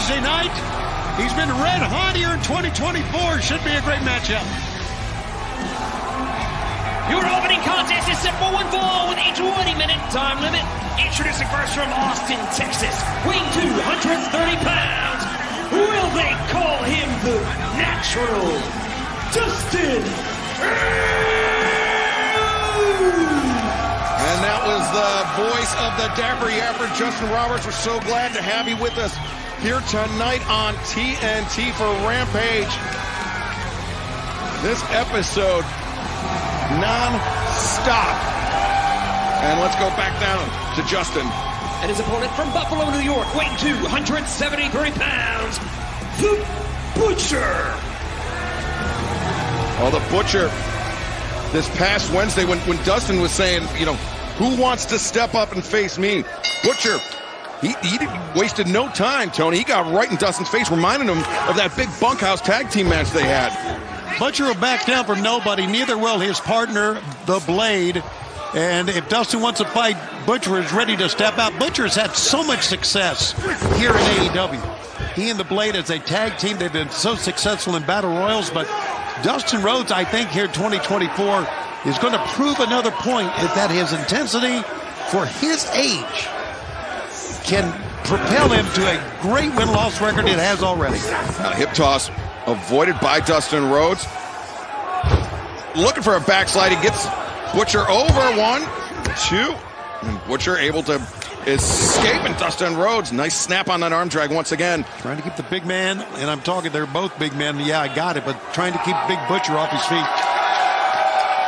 Thursday night. He's been red hot here in 2024. Should be a great matchup. Your opening contest is set for one fall with a 20-minute time limit. Introducing first from Austin, Texas, weighing 230 pounds. Will they call him the Natural? Dustin. And that was the voice of the Dapper Yapper, Justin Roberts. We're so glad to have you with us here tonight on TNT for Rampage. This episode non-stop. And let's go back down to Justin. And his opponent from Buffalo, New York, weighing 273 pounds, the Butcher. Oh, the Butcher. This past Wednesday when Dustin was saying, you know, who wants to step up and face me? Butcher, he wasted no time, Tony. He got right in Dustin's face, reminding him of that big bunkhouse tag team match they had. Butcher will back down from nobody. Neither will his partner, the Blade. And if Dustin wants to fight, Butcher is ready to step out. Butcher's had so much success here in AEW. He and the Blade as a tag team, they've been so successful in battle royals, but Dustin Rhodes, I think, here in 2024 is going to prove another point is that his intensity for his age can propel him to a great win-loss record it has already. Hip toss avoided by Dustin Rhodes. Looking for a backslide. He gets Butcher over. 1, 2. And Butcher able to escape, and Dustin Rhodes, nice snap on that arm drag once again. Trying to keep the big man, and I'm talking, they're both big men. Yeah, I got it, but trying to keep Big Butcher off his feet.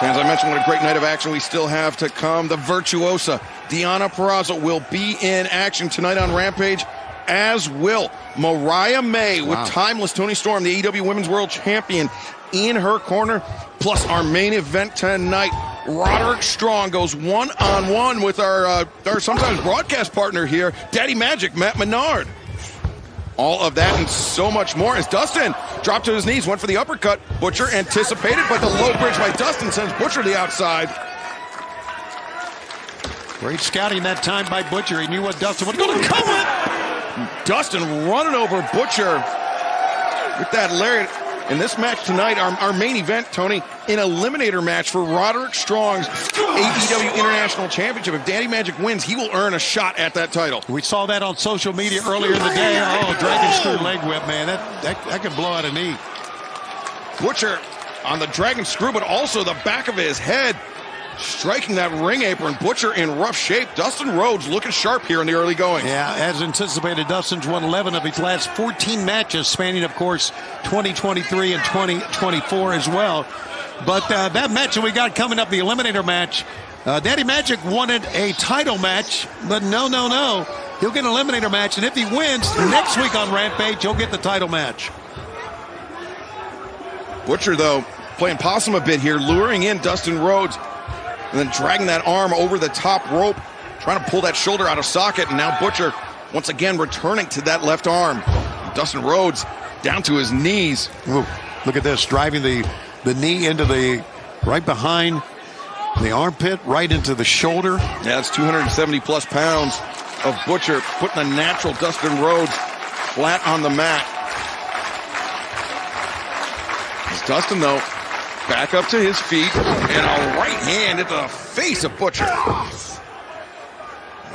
As I mentioned, what a great night of action we still have to come. The virtuosa Deonna Purrazzo will be in action tonight on Rampage, as will Mariah May with Timeless Toni Storm, the AEW Women's World Champion, in her corner. Plus our main event tonight, Roderick Strong goes one-on-one with our sometimes broadcast partner here, Daddy Magic, Matt Menard. All of that and so much more as Dustin dropped to his knees, went for the uppercut. Butcher anticipated, but the low bridge by Dustin sends Butcher to the outside. Great scouting that time by Butcher. He knew what Dustin was going to come with. Dustin running over Butcher with that lariat. In this match tonight, our main event, Tony, an eliminator match for Roderick Strong's AEW International Championship. If Daddy Magic wins, he will earn a shot at that title. We saw that on social media earlier in the day. Oh, dragon screw leg whip, man. That could blow out a knee. Butcher on the dragon screw, but also the back of his head, striking that ring apron. Butcher in rough shape. Dustin Rhodes looking sharp here in the early going. Yeah, as anticipated, Dustin's won 11 of his last 14 matches, spanning, of course, 2023 and 2024 as well. But that match that we got coming up, the Eliminator match, Daddy Magic wanted a title match, but no. He'll get an Eliminator match, and if he wins, next week on Rampage, he'll get the title match. Butcher, though, playing possum a bit here, luring in Dustin Rhodes, and then dragging that arm over the top rope, trying to pull that shoulder out of socket, and now Butcher once again returning to that left arm. Dustin Rhodes down to his knees. Ooh, look at this, driving the knee into the, right behind the armpit, right into the shoulder. Yeah, that's 270 plus pounds of Butcher, putting the natural Dustin Rhodes flat on the mat. As Dustin, though, back up to his feet, and a right hand into the face of Butcher. Now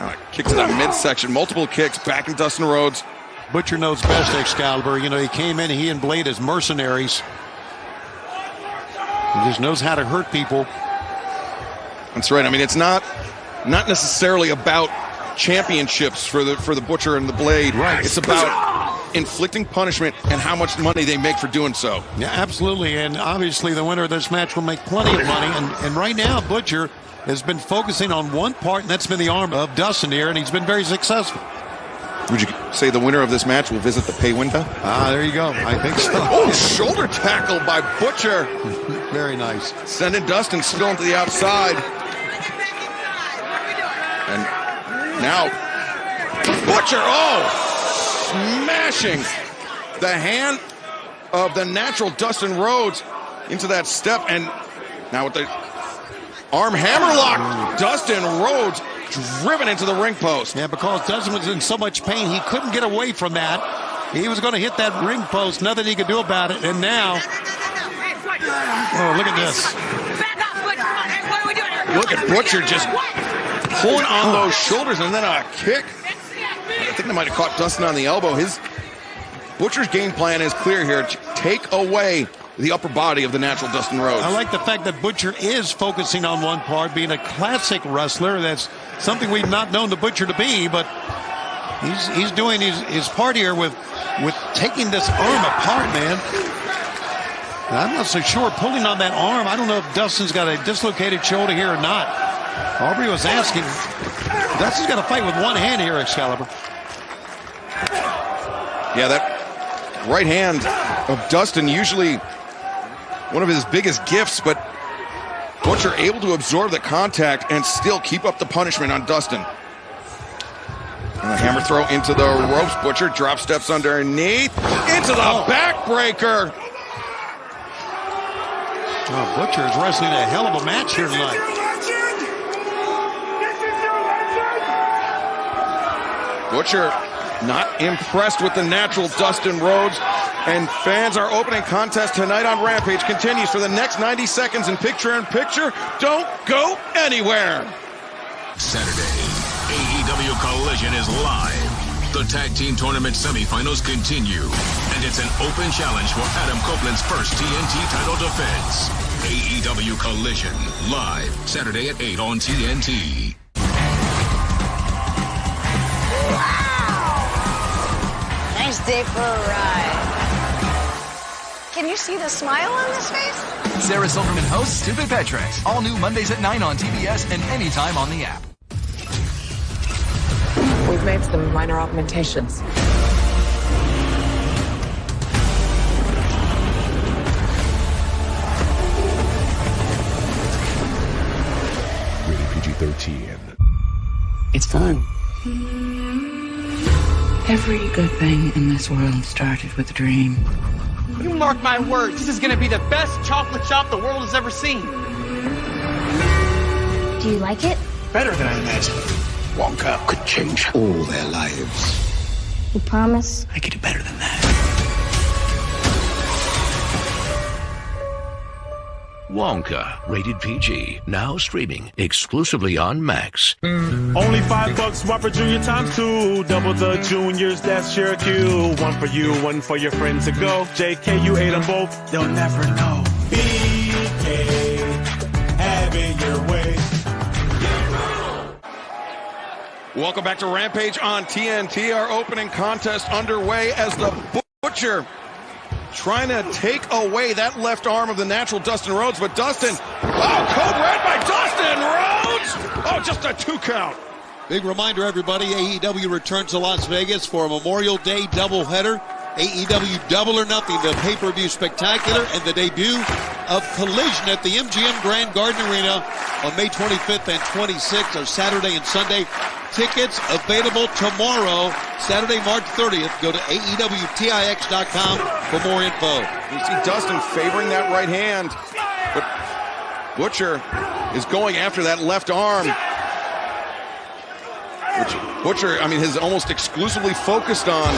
a kick to the midsection, multiple kicks back in Dustin Rhodes. Butcher knows best, Excalibur. You know, he came in, he and Blade as mercenaries. He just knows how to hurt people. That's right. I mean, it's not necessarily about championships for the Butcher and the Blade. Right. It's about inflicting punishment and how much money they make for doing so. Yeah, absolutely. And obviously the winner of this match will make plenty of money. And right now, Butcher has been focusing on one part, and that's been the arm of Dustin here, and he's been very successful. Would you say the winner of this match will visit the pay window? There you go. I think so. Oh, shoulder tackle by Butcher. Very nice. Sending Dustin spilling to the outside. And now, Butcher, smashing the hand of the natural Dustin Rhodes into that step. And now with the arm hammerlock, Dustin Rhodes driven into the ring post. Yeah, because Dustin was in so much pain, he couldn't get away from that. He was going to hit that ring post. Nothing he could do about it. And now, oh, look at this. Look at Butcher just pulling on those shoulders and then a kick. I think they might have caught Dustin on the elbow. Butcher's game plan is clear here. Take away the upper body of the natural Dustin Rhodes. I like the fact that Butcher is focusing on one part, being a classic wrestler. That's something we've not known the Butcher to be, but he's doing his part here with taking this arm apart, man. And I'm not so sure pulling on that arm. I don't know if Dustin's got a dislocated shoulder here or not. Aubrey was asking. Dustin's got to fight with one hand here, Excalibur. Yeah, that right hand of Dustin, usually one of his biggest gifts, but Butcher able to absorb the contact and still keep up the punishment on Dustin. And a hammer throw into the ropes. Butcher drop steps underneath into the backbreaker. Oh, Butcher is wrestling a hell of a match here tonight. Butcher not impressed with the natural Dustin Rhodes. And fans, our opening contest tonight on Rampage continues for the next 90 seconds in picture-in-picture. Don't go anywhere. Saturday, AEW Collision is live. The tag team tournament semifinals continue, and it's an open challenge for Adam Copeland's first TNT title defense. AEW Collision, live, Saturday at 8 on TNT. Wow! Nice day for a ride. Can you see the smile on this face? Sarah Silverman hosts Stupid Pet Tricks. All new Mondays at 9 on TBS and anytime on the app. We've made some minor augmentations. Rated PG-13. It's fun. Every good thing in this world started with a dream. You mark my words, this is gonna be the best chocolate shop the world has ever seen. Do you like it? Better than I imagined. Wonka could change all their lives. You promise? I could do better than that. Wonka, rated PG, now streaming exclusively on Max. Only $5 Whopper Junior ×2. Double the juniors, that's your cue. One for you, one for your friend to go. JK, you ate them both, they'll never know. BK, have it your way. Welcome back to Rampage on TNT. Our opening contest underway as the Butcher trying to take away that left arm of the natural Dustin Rhodes, but Dustin, code red by Dustin Rhodes! Oh, just a 2 count. Big reminder, everybody, AEW returns to Las Vegas for a Memorial Day doubleheader. AEW Double or Nothing, the pay-per-view spectacular, and the debut of Collision at the MGM Grand Garden Arena on May 25th and 26th, or Saturday and Sunday. Tickets available tomorrow, Saturday, March 30th. Go to AEWTIX.com for more info. You see Dustin favoring that right hand, but Butcher is going after that left arm. Which Butcher, I mean, has almost exclusively focused on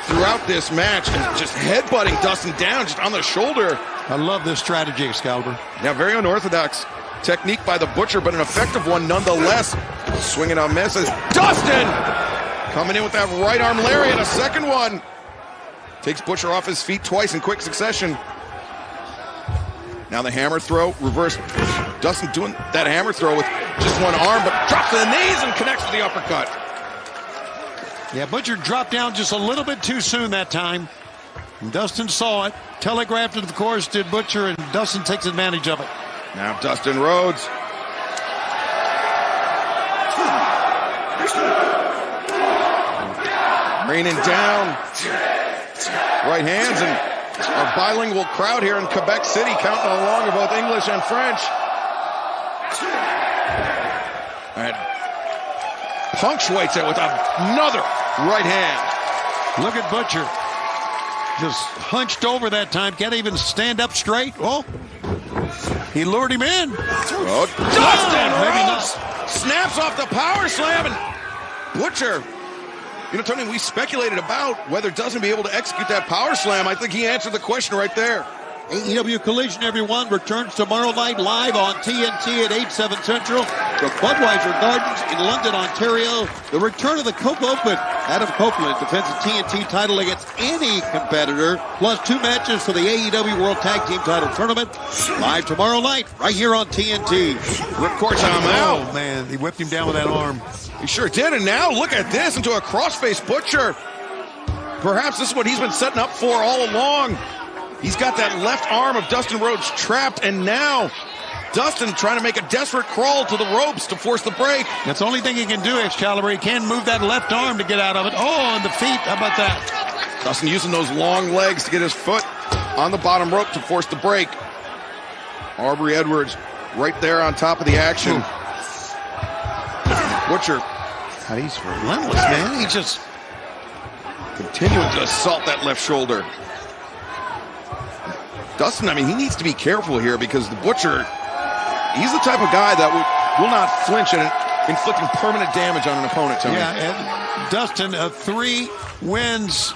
throughout this match, and just headbutting Dustin down just on the shoulder. I love this strategy, Excalibur. Now, very unorthodox technique by the Butcher, but an effective one nonetheless. Swinging on misses. Dustin coming in with that right arm lariat, a second one. Takes Butcher off his feet twice in quick succession. Now the hammer throw, reverse. Dustin doing that hammer throw with just one arm, but drops to the knees and connects with the uppercut. Yeah, Butcher dropped down just a little bit too soon that time. And Dustin saw it, telegraphed it, of course, did Butcher, and Dustin takes advantage of it. Now Dustin Rhodes. Raining down. Right hands, and a bilingual crowd here in Quebec City counting along in both English and French. And punctuates it with another right hand. Look at Butcher. Just hunched over that time. Can't even stand up straight. Oh, he lured him in. Oh, Dustin Rhodes snaps off the power slam, and Butcher You know, Tony, we speculated about whether Dustin would be able to execute that power slam. I think he answered the question right there. AEW Collision, everyone, returns tomorrow night live on TNT at 8, 7 Central from Budweiser Gardens in London, Ontario. The return of the Coke Open. Adam Copeland defends the TNT title against any competitor, plus 2 matches for the AEW World Tag Team title tournament. Live tomorrow night, right here on TNT. Ripcord time out. Oh, man, he whipped him down with that arm. He sure did, and now look at this, into a crossface butcher. Perhaps this is what he's been setting up for all along. He's got that left arm of Dustin Rhodes trapped, and now Dustin trying to make a desperate crawl to the ropes to force the break. That's the only thing he can do, Excalibur. He can move that left arm to get out of it. Oh, and the feet. How about that? Dustin using those long legs to get his foot on the bottom rope to force the break. Aubrey Edwards right there on top of the action. Butcher. God, he's relentless, man. He's just continuing to assault that left shoulder. Dustin, I mean, he needs to be careful here because the Butcher, he's the type of guy that will not flinch at inflicting permanent damage on an opponent, Tony. Yeah, and Dustin, 3 wins.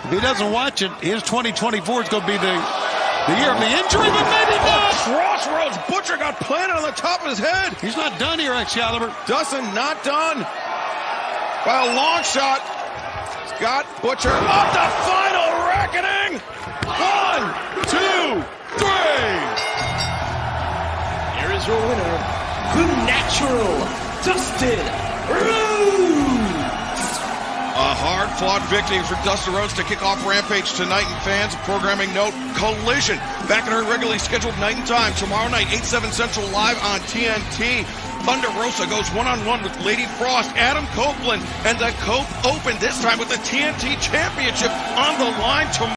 If he doesn't watch it, his 2024 is going to be the year of the injury, but maybe not. Crossroads, Butcher got planted on the top of his head. He's not done here, Excalibur. Dustin not done by a long shot. Scott Butcher up the final reckoning. 1, 2, 3. Here is your winner, the Natural, Dustin Rhodes. A hard-fought victory for Dustin Rhodes to kick off Rampage tonight. And fans, programming note, Collision back at her regularly scheduled night and time tomorrow night, 8, 7 Central, live on TNT. Thunder Rosa goes one-on-one with Lady Frost, Adam Copeland, and the Cope Open, this time with the TNT Championship on the line tomorrow.